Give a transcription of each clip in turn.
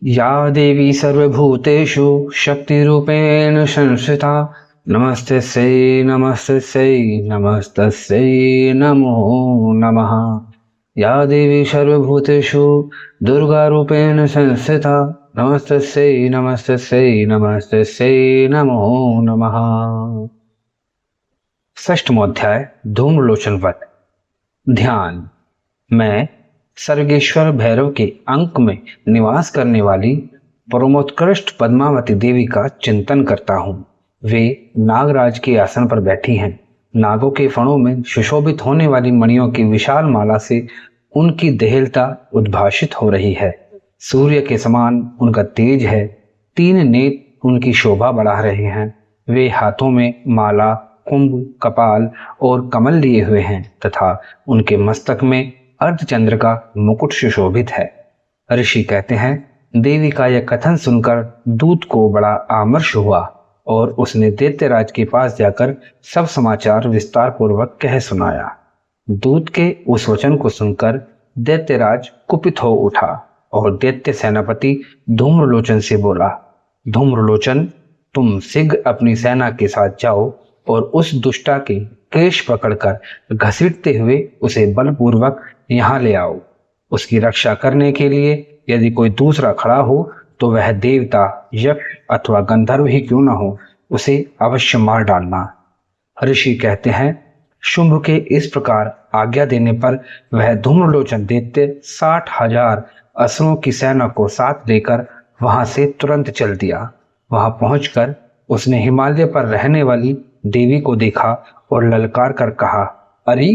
या देवी सर्वभूतेषु शक्तिरूपेण संस्थिता नमस्तस्यै नमस्तस्यै नमस्तस्यै नमो नमः। या देवी सर्वभूतेषु दुर्गारूपेण संस्थिता नमस्तस्यै नमस्तस्यै नमस्तस्यै नमो नमः। षष्ठमोध्याय धूम्रलोचन वध। ध्यान। मैं सर्गेश्वर भैरव के अंक में निवास करने वाली परमोत्कृष्ट पद्मावती देवी का चिंतन करता हूँ। वे नागराज के आसन पर बैठी हैं। नागों के फणों में सुशोभित होने वाली मणियों की विशाल माला से उनकी देहलता उद्भाषित हो रही है। सूर्य के समान उनका तेज है। तीन नेत्र उनकी शोभा बढ़ा रहे हैं। वे हाथों में माला, कुंभ, कपाल और कमल लिए हुए हैं तथा उनके मस्तक में अर्धचंद्र का मुकुट सुशोभित है। ऋषि कहते हैं, देवी का यह कथन सुनकर दूत को बड़ा आमर्ष हुआ और उसने दैत्यराज के पास जाकर सब समाचार विस्तार पूर्वक कह सुनाया। दूत के उस वचन को सुनकर दैत्यराज कुपित हो उठा और दैत्य सेनापति धूम्रलोचन से बोला, धूम्रलोचन, तुम शीघ्र अपनी सेना के साथ जाओ और उस दुष्टा के केश पकड़कर घसीटते हुए उसे बलपूर्वक यहाँ ले आओ। उसकी रक्षा करने के लिए यदि कोई दूसरा खड़ा हो तो वह देवता, यक्ष अथवा गंधर्व ही क्यों न हो, उसे अवश्य मार डालना। ऋषि कहते हैं, शुंभ के इस प्रकार आज्ञा देने पर वह धूम्रलोचन दैत्य 60,000 असुरों की सेना को साथ लेकर वहां से तुरंत चल दिया। वहां पहुंचकर उसने हिमालय पर रहने वाली देवी को देखा और ललकार कर कहा, अरे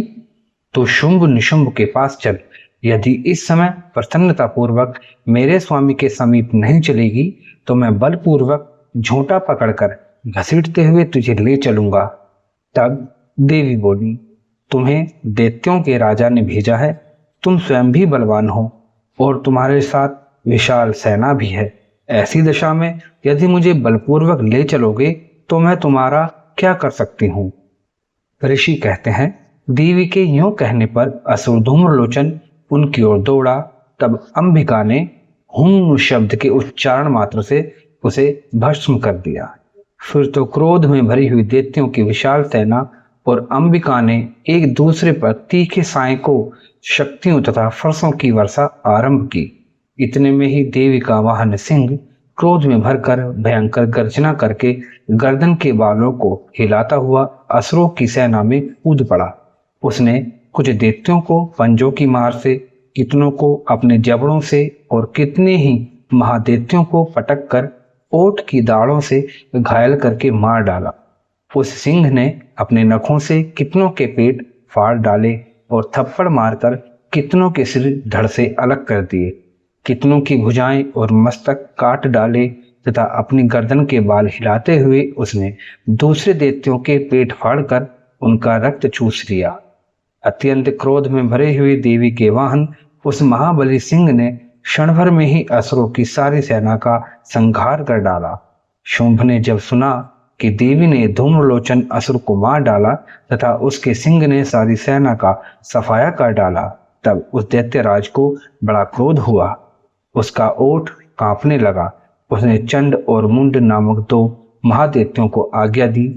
तो शुंभ निशुंभ के पास चल। यदि इस समय प्रसन्नता पूर्वक मेरे स्वामी के समीप नहीं चलेगी तो मैं बलपूर्वक झोंटा पकड़कर घसीटते हुए तुझे ले चलूंगा। तब देवी बोली, तुम्हें दैत्यों के राजा ने भेजा है। तुम स्वयं भी बलवान हो और तुम्हारे साथ विशाल सेना भी है। ऐसी दशा में यदि मुझे बलपूर्वक ले चलोगे तो मैं तुम्हारा क्या कर सकती हूँ। ऋषि कहते हैं, देवी के यूं कहने पर असुर धूम्रलोचन उनकी ओर दौड़ा। तब अंबिका ने हुं शब्द के उच्चारण मात्र से उसे भस्म कर दिया। फिर तो क्रोध में भरी हुई दैत्यों की विशाल सेना और अंबिका ने एक दूसरे पर तीखे सायकों, शक्तियों तथा फरसों की वर्षा आरंभ की। इतने में ही देवी का वाहन सिंह क्रोध में भरकर भयंकर गर्जना करके गर्दन के बालों को हिलाता हुआ असुरों की सेना में कूद पड़ा। उसने कुछ दैत्यों को पंजों की मार से, कितनों को अपने जबड़ों से और कितने ही महादैत्यों को पटक कर ओट की दाढ़ों से घायल करके मार डाला। उस सिंह ने अपने नखों से कितनों के पेट फाड़ डाले और थप्पड़ मारकर कितनों के सिर धड़ से अलग कर दिए। कितनों की भुजाएं और मस्तक काट डाले तथा अपनी गर्दन के बाल हिलाते हुए उसने दूसरे दैत्यों के पेट फाड़कर उनका रक्त चूस लिया। अत्यंत क्रोध में भरे हुए देवी के वाहन उस महाबली सिंह ने क्षण भर में ही असुरों की सारी सेना का संहार कर डाला। शुंभ ने जब सुना कि देवी ने धूम्रलोचन असुर को मार डाला तथा उसके सिंह ने सारी सेना का सफाया कर डाला, तब उस दैत्यराज को बड़ा क्रोध हुआ। उसका ओठ कांपने लगा। उसने चंड और मुंड नामक 2 महादैत्यों को आज्ञा दी,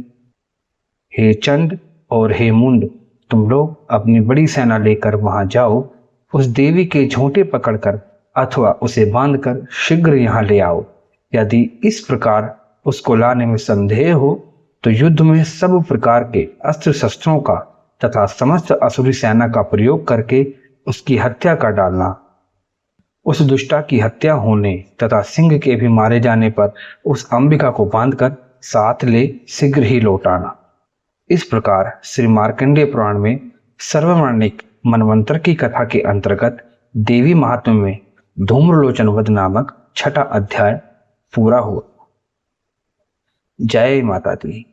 हे चंड और हे मुंड, तुम लोग अपनी बड़ी सेना लेकर वहां जाओ। उस देवी के झोंटे पकड़कर अथवा उसे बांधकर शीघ्र यहाँ ले आओ। यदि इस प्रकार उसको लाने में संदेह हो तो युद्ध में सब प्रकार के अस्त्र शस्त्रों का तथा समस्त असुरी सेना का प्रयोग करके उसकी हत्या कर डालना। उस दुष्टा की हत्या होने तथा सिंह के भी मारे जाने पर उस अंबिका को बांधकर साथ ले शीघ्र ही लौट आना। इस प्रकार श्री मार्कंडेय पुराण में सर्वमाणिक मनवंतर की कथा के अंतर्गत देवी महात्म्य में धूम्रलोचन वध नामक 6ठा अध्याय पूरा हुआ। जय माता दी।